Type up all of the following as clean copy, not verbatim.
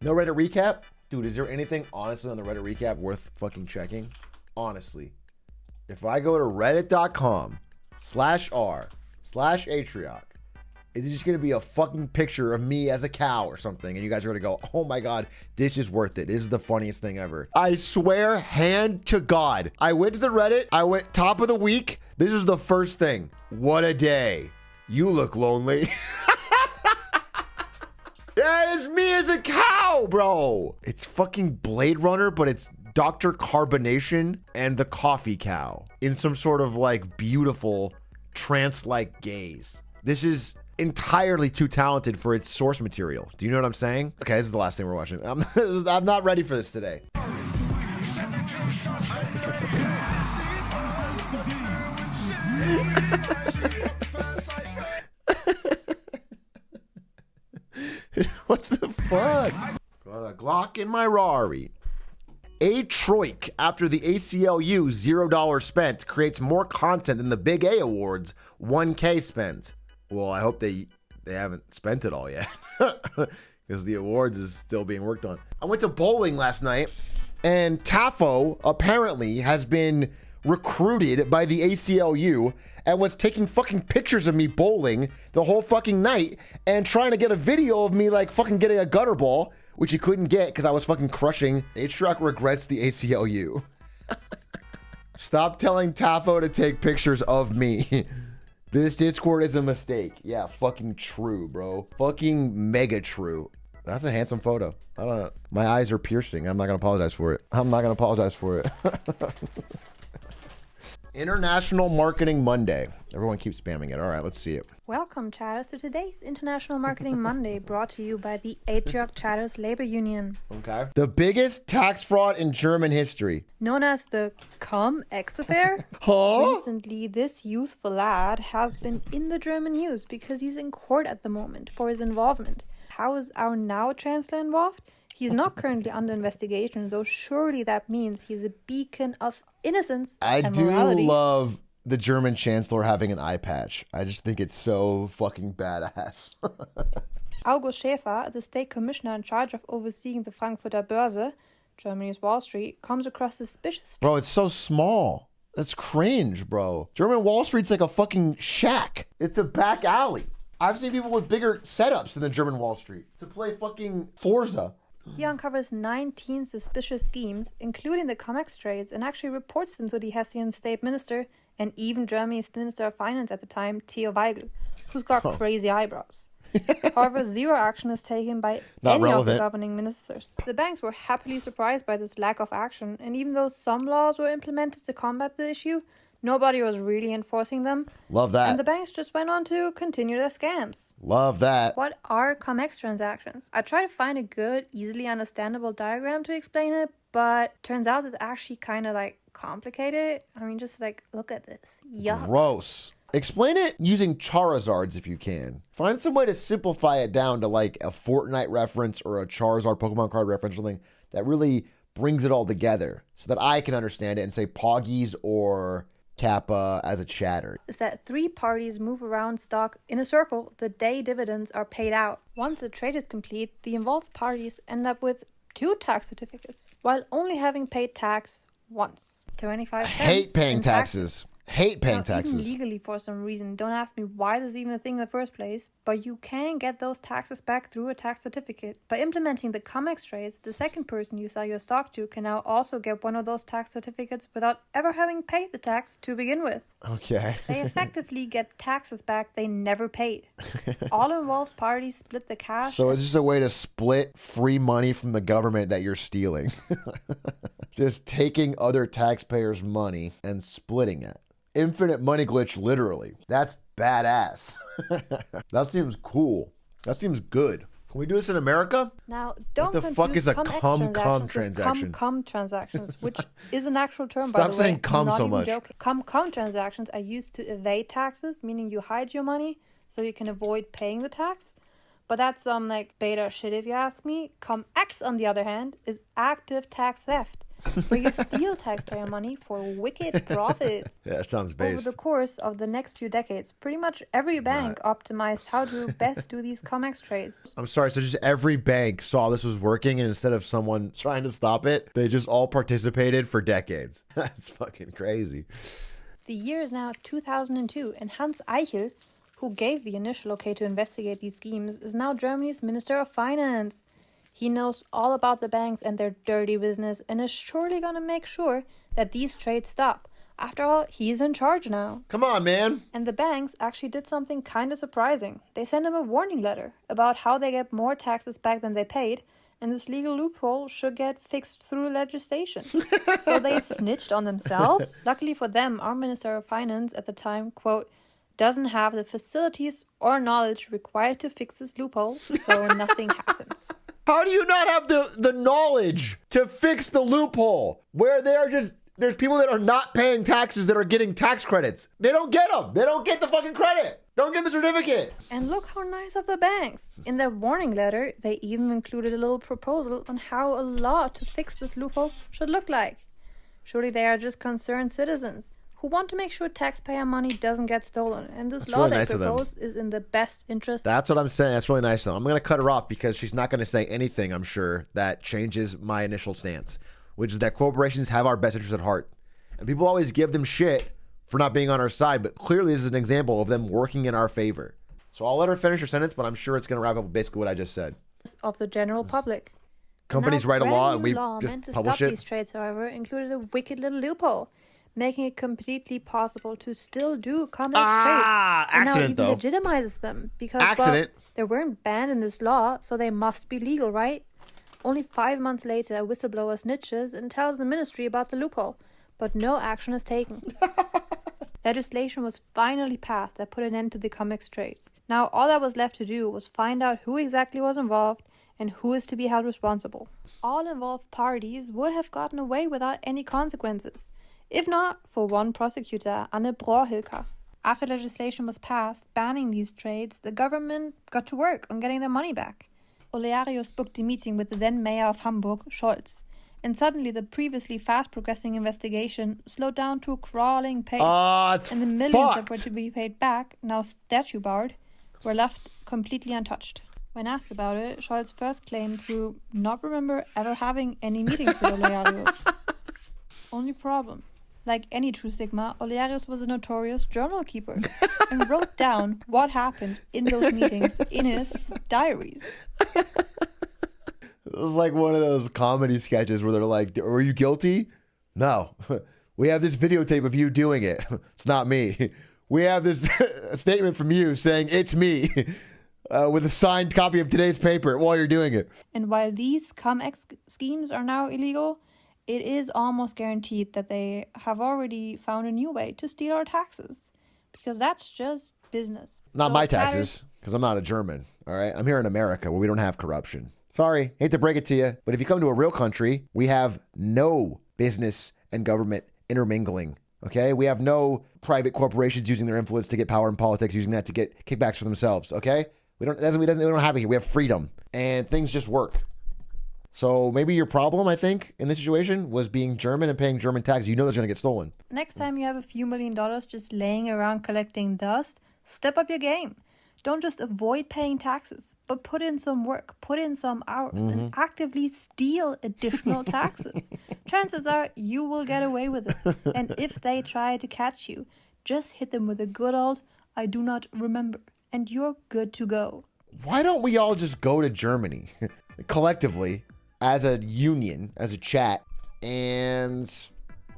No Reddit recap? Dude, is there anything honestly on the Reddit recap worth fucking checking? Honestly. If I go to reddit.com/r/Atrioc, is it just going to be a fucking picture of me as a cow or something? And you guys are going to go, oh my God, this is worth it. This is the funniest thing ever. I swear, hand to God. I went to the Reddit. I went top of the week. This is the first thing. What a day. You look lonely. That is me as a cow, bro. It's fucking Blade Runner, but it's Dr. Carbonation and the coffee cow in some sort of like beautiful trance-like gaze. This is entirely too talented for its source material. Do you know what I'm saying? Okay, this is the last thing we're watching. I'm not ready for this today. What the fuck? Got a Glock in my Rari. A Troik, after the ACLU $0 spent, creates more content than the Big A Awards $1K spent. Well, I hope they haven't spent it all yet, because the awards is still being worked on. I went to bowling last night, and Tafo apparently has been recruited by the ACLU and was taking fucking pictures of me bowling the whole fucking night and trying to get a video of me like fucking getting a gutter ball, which he couldn't get because I was fucking crushing. Atrioc regrets the ACLU. Stop telling Tafo to take pictures of me. This Discord is a mistake. Yeah, fucking true, bro. Fucking mega true. That's a handsome photo. I don't know. My eyes are piercing. I'm not gonna apologize for it. I'm not gonna apologize for it. International Marketing Monday. Everyone keeps spamming it. All right, let's see it. Welcome, chatters, to today's International Marketing Monday, brought to you by the Atrioc Chatters Labor Union. Okay. The biggest tax fraud in German history. Known as the Cum-Ex affair. Huh? Recently, this youthful lad has been in the German news because he's in court at the moment for his involvement. How is our now chancellor involved? He's not currently under investigation, so surely that means he's a beacon of innocence and morality. I do love the German chancellor having an eye patch. I just think it's so fucking badass. August Schäfer, the state commissioner in charge of overseeing the Frankfurter Börse, Germany's Wall Street, comes across suspicious. Bro, it's so small. That's cringe, bro. German Wall Street's like a fucking shack. It's a back alley. I've seen people with bigger setups than the German Wall Street to play fucking Forza. He uncovers 19 suspicious schemes, including the Cum-Ex trades, and actually reports them to the Hessian state minister and even Germany's Minister of Finance at the time, Theo Weigel, who's got crazy eyebrows. However, zero action is taken by any of the governing ministers. The banks were happily surprised by this lack of action, and even though some laws were implemented to combat the issue, nobody was really enforcing them. Love that. And the banks just went on to continue their scams. Love that. What are Cum-Ex transactions? I tried to find a good, easily understandable diagram to explain it, but turns out it's actually kind of like complicated. I mean, just like, look at this. Yuck. Gross. Explain it using Charizards if you can. Find some way to simplify it down to like a Fortnite reference or a Charizard Pokemon card reference or something that really brings it all together so that I can understand it and say Poggies or Kappa as a chatter. Is that three parties move around stock in a circle the day dividends are paid out. Once the trade is complete, the involved parties end up with 2 tax certificates, while only having paid tax once. 25 cents. Hate paying taxes. Hate paying now, taxes. Even legally, for some reason, don't ask me why this is even a thing in the first place, but you can get those taxes back through a tax certificate. By implementing the Cum-Ex trades, the second person you sell your stock to can now also get one of those tax certificates without ever having paid the tax to begin with. Okay. They effectively get taxes back they never paid. All involved parties split the cash. So it's just a way to split free money from the government that you're stealing. Just taking other taxpayers' money and splitting it. Infinite money glitch, literally. That's badass. That seems cool. That seems good. Can we do this in America? Now, don't what the fuck is a cum transaction? Cum transactions, which is an actual term, Stop by the way. saying cum not so even much. Joking. Cum transactions are used to evade taxes, meaning you hide your money so you can avoid paying the tax. But that's some like beta shit if you ask me. Cum-Ex, on the other hand, is active tax theft. where you steal taxpayer money for wicked profits. Yeah, that sounds Over based. the course of the next few decades, pretty much every bank optimized how to best do these COMEX trades. I'm sorry, so just every bank saw this was working, and instead of someone trying to stop it, they just all participated for decades. That's fucking crazy. The year is now 2002, and Hans Eichel, who gave the initial okay to investigate these schemes, is now Germany's Minister of Finance. He knows all about the banks and their dirty business and is surely gonna make sure that these trades stop. After all, he's in charge now. Come on, man. And the banks actually did something kind of surprising. They sent him a warning letter about how they get more taxes back than they paid, and this legal loophole should get fixed through legislation. So they snitched on themselves. Luckily for them, our Minister of Finance at the time, quote, doesn't have the facilities or knowledge required to fix this loophole, so nothing happens. How do you not have the knowledge to fix the loophole where they are just, there's people that are not paying taxes that are getting tax credits? They don't get them. They don't get the fucking credit. Don't get the certificate. And look how nice of the banks. In their warning letter, they even included a little proposal on how a law to fix this loophole should look like. Surely they are just concerned citizens who want to make sure taxpayer money doesn't get stolen. And this law really they nice of them. proposed is in the best interest. That's what I'm saying. That's really nice, though. I'm going to cut her off because she's not going to say anything, I'm sure, that changes my initial stance, which is that corporations have our best interests at heart. And people always give them shit for not being on our side, but clearly this is an example of them working in our favor. So I'll let her finish her sentence, but I'm sure it's going to wrap up with basically what I just said. Of the general public. Companies Now, write a law and brand new we law just meant to publish stop it. these trades, however, included a wicked little loophole, making it completely possible to still do COMEX trades. And now accident, even though. legitimizes them because well, Accident. they weren't banned in this law, so they must be legal, right? Only 5 months later, a whistleblower snitches and tells the ministry about the loophole, but no action is taken. Legislation was finally passed that put an end to the COMEX trades. Now all that was left to do was find out who exactly was involved and who is to be held responsible. All involved parties would have gotten away without any consequences, if not for one prosecutor, Anne Brohilka. After legislation was passed banning these trades, the government got to work on getting their money back. Olearius booked a meeting with the then mayor of Hamburg, Scholz, and suddenly the previously fast-progressing investigation slowed down to a crawling pace, It's and the millions that fucked. were to be paid back, now statue-barred, were left completely untouched. When asked about it, Scholz first claimed to not remember ever having any meetings with Olearius. Only problem. Like any true Sigma, Olearius was a notorious journal keeper and wrote down what happened in those meetings in his diaries. It was like one of those comedy sketches where they're like, "Were you guilty?" No. We have this videotape of you doing it. It's not me. We have this statement from you saying it's me with a signed copy of today's paper while you're doing it. And while these COMEX schemes are now illegal, it is almost guaranteed that they have already found a new way to steal our taxes. Because that's just business. Not So my it matters- taxes, because I'm not a German. All right. I'm here in America where we don't have corruption. Sorry, hate to break it to you, but if you come to a real country, we have no business and government intermingling. Okay, we have no private corporations using their influence to get power in politics, using that to get kickbacks for themselves. Okay, we don't have it here. We have freedom, and things just work. So maybe your problem, I think, in this situation was being German and paying German taxes. You know that's going to get stolen. Next time you have a few $1 million just laying around collecting dust, step up your game. Don't just avoid paying taxes, but put in some work, put in some hours, and actively steal additional taxes. Chances are you will get away with it. And if they try to catch you, just hit them with a good old, I do not remember, and you're good to go. Why don't we all just go to Germany collectively as a union, as a chat, and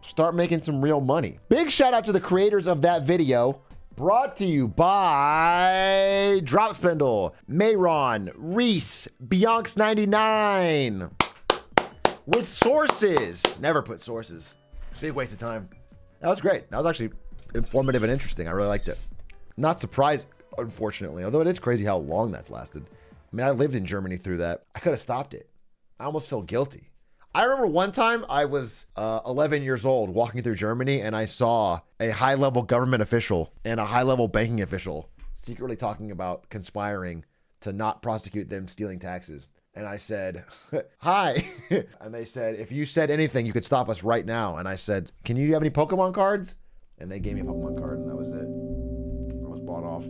start making some real money? Big shout out to the creators of that video. Brought to you by Dropspindle, Mayron, Reese, Bionx99. With sources. Never put sources. Big waste of time. That was great. That was actually informative and interesting. I really liked it. Not surprised, unfortunately, although it is crazy how long that's lasted. I mean, I lived in Germany through that. I could have stopped it. I almost feel guilty. I remember one time I was 11 years old walking through Germany and I saw a high-level government official and a high-level banking official secretly talking about conspiring to not prosecute them stealing taxes. And I said, hi. And they said, if you said anything, you could stop us right now. And I said, can you have any Pokemon cards? And they gave me a Pokemon card, and that was it. I was bought off.